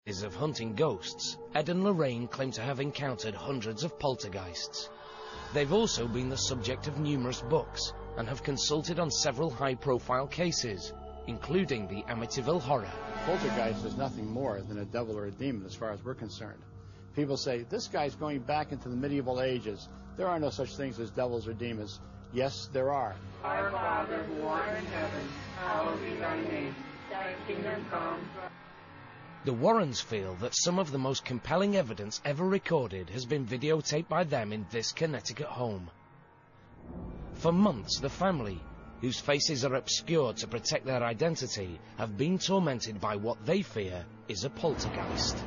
Of hunting ghosts, Ed and Lorraine claim to have encountered hundreds of poltergeists. They've also been the subject of numerous books and have consulted on several high-profile cases, including the Amityville Horror. Poltergeist is nothing more than a devil or a demon as far as we're concerned. People say, this guy's going back into the medieval ages. There are no such things as devils or demons. Yes, there are. Our Father, who art in heaven, hallowed be thy name. Thy kingdom come. The Warrens feel that some of the most compelling evidence ever recorded has been videotaped by them in this Connecticut home. For months, the family, whose faces are obscured to protect their identity, have been tormented by what they fear is a poltergeist.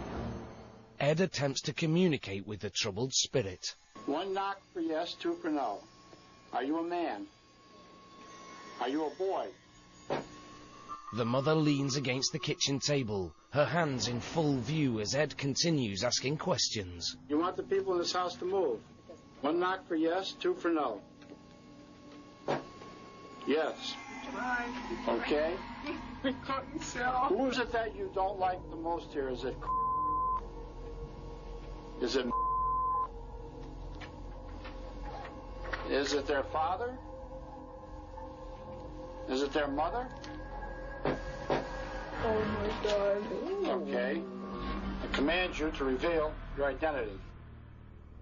Ed attempts to communicate with the troubled spirit. 1 knock for yes, 2 for no. Are you a man? Are you a boy? The mother leans against the kitchen table, her hands in full view as Ed continues asking questions. You want the people in this house to move? 1 knock for yes, 2 for no. Yes. Okay. We couldn't sell. Who is it that you don't like the most here? Is it? Is it? Is it their father? Is it their mother? Oh my God. Okay. I command you to reveal your identity.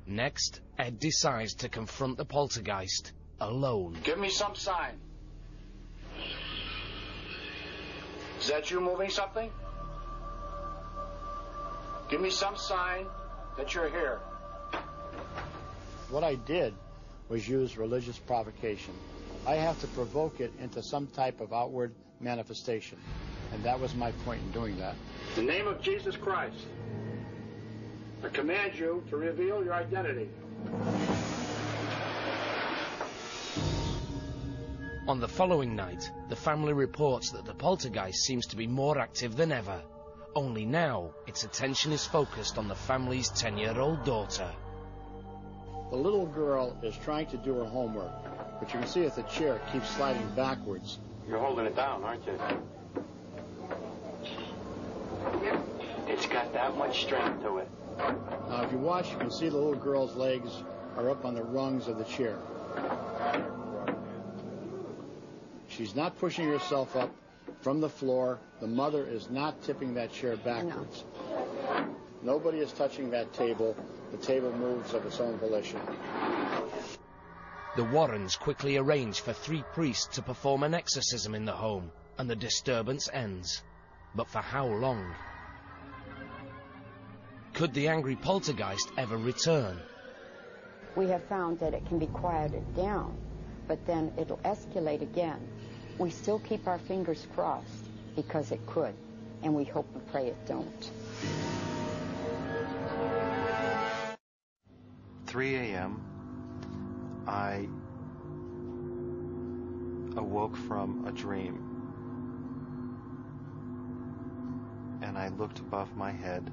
Next, Ed decides to confront the poltergeist alone. Give me some sign. Is that you moving something? Give me some sign that you're here. What I did was use religious provocation. I have to provoke it into some type of outward manifestation. And that was my point in doing that. In the name of Jesus Christ, I command you to reveal your identity. On the following night, the family reports that the poltergeist seems to be more active than ever. Only now, its attention is focused on the family's 10-year-old daughter. The little girl is trying to do her homework, but you can see that the chair keeps sliding backwards. You're holding it down, aren't you? It's got that much strength to it. Now, if you watch, you can see the little girl's legs are up on the rungs of the chair. She's not pushing herself up from the floor. The mother is not tipping that chair backwards. No. Nobody is touching that table. The table moves of its own volition. The Warrens quickly arrange for 3 priests to perform an exorcism in the home, and the disturbance ends. But for how long? Could the angry poltergeist ever return? We have found that it can be quieted down, but then it'll escalate again. We still keep our fingers crossed because it could, and we hope and pray it don't. 3 a.m. I awoke from a dream, and I looked above my head,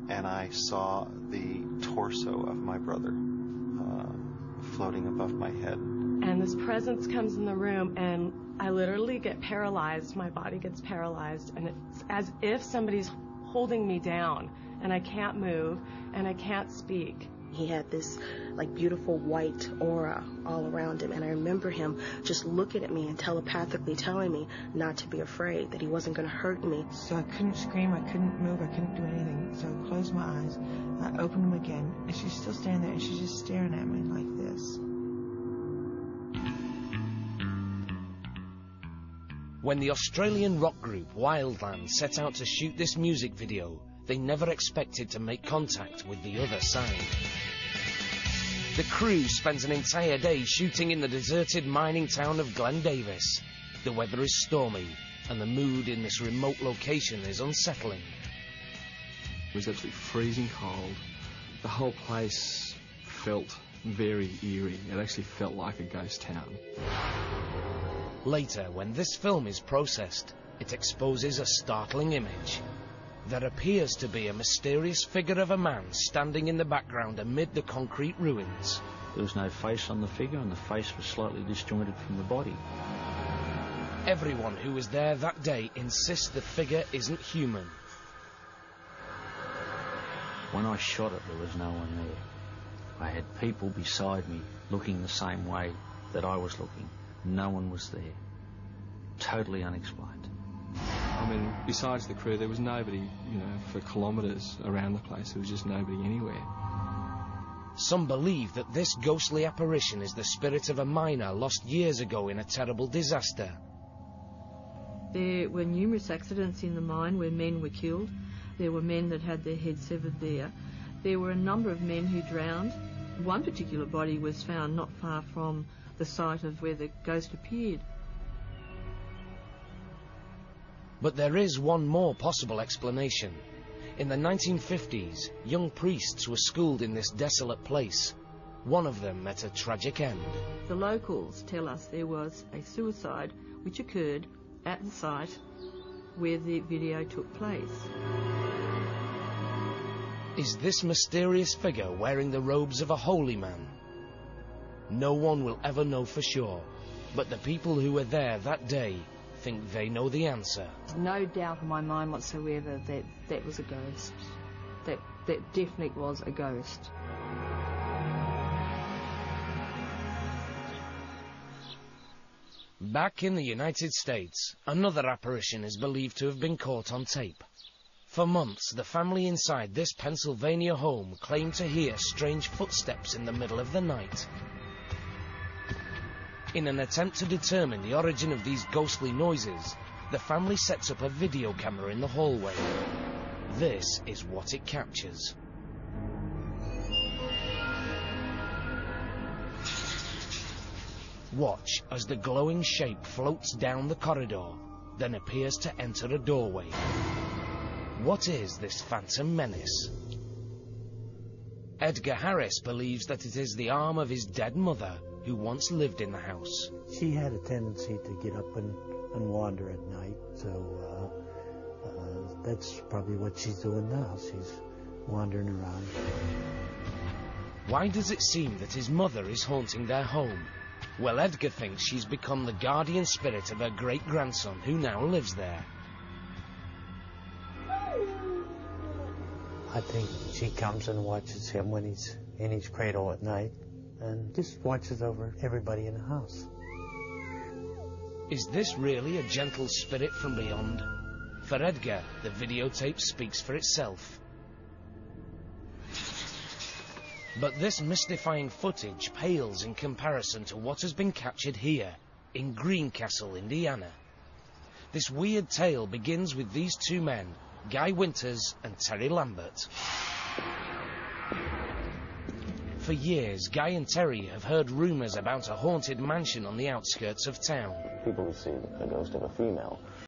and I saw the torso of my brother floating above my head. And this presence comes in the room, and I literally get paralyzed. My body gets paralyzed, and it's as if somebody's holding me down, and I can't move, and I can't speak. He had this like beautiful white aura all around him, and I remember him just looking at me and telepathically telling me not to be afraid, that he wasn't going to hurt me. So I couldn't scream, I couldn't move, I couldn't do anything. So I closed my eyes, I opened them again, and she's still standing there, and she's just staring at me like this. When the Australian rock group Wildland set out to shoot this music video, they never expected to make contact with the other side. The crew spends an entire day shooting in the deserted mining town of Glen Davis. The weather is stormy, and the mood in this remote location is unsettling. It was absolutely freezing cold. The whole place felt very eerie. It actually felt like a ghost town. Later, when this film is processed, it exposes a startling image. There appears to be a mysterious figure of a man standing in the background amid the concrete ruins. There was no face on the figure, and the face was slightly disjointed from the body. Everyone who was there that day insists the figure isn't human. When I shot it, there was no one there. I had people beside me looking the same way that I was looking. No one was there. Totally unexplained. I mean, besides the crew, there was nobody, you know, for kilometres around the place. There was just nobody anywhere. Some believe that this ghostly apparition is the spirit of a miner lost years ago in a terrible disaster. There were numerous accidents in the mine where men were killed. There were men that had their heads severed there. There were a number of men who drowned. One particular body was found not far from the site of where the ghost appeared. But there is one more possible explanation. In the 1950s, young priests were schooled in this desolate place. One of them met a tragic end. The locals tell us there was a suicide which occurred at the site where the video took place. Is this mysterious figure wearing the robes of a holy man? No one will ever know for sure, but the people who were there that day think they know the answer. No doubt in my mind whatsoever that that was a ghost. That definitely was a ghost. Back in the United States, another apparition is believed to have been caught on tape. For months, the family inside this Pennsylvania home claimed to hear strange footsteps in the middle of the night. In an attempt to determine the origin of these ghostly noises, the family sets up a video camera in the hallway. This is what it captures. Watch as the glowing shape floats down the corridor, then appears to enter a doorway. What is this phantom menace? Edgar Harris believes that it is the arm of his dead mother who once lived in the house. She had a tendency to get up and wander at night, so that's probably what she's doing now. She's wandering around. Why does it seem that his mother is haunting their home? Well, Edgar thinks she's become the guardian spirit of her great-grandson, who now lives there. I think she comes and watches him when he's in his cradle at night, and just watches over everybody in the house. Is this really a gentle spirit from beyond? For Edgar, the videotape speaks for itself. But this mystifying footage pales in comparison to what has been captured here, in Greencastle, Indiana. This weird tale begins with these two men, Guy Winters and Terry Lambert. For years, Guy and Terry have heard rumours about a haunted mansion on the outskirts of town. People who see the ghost of a female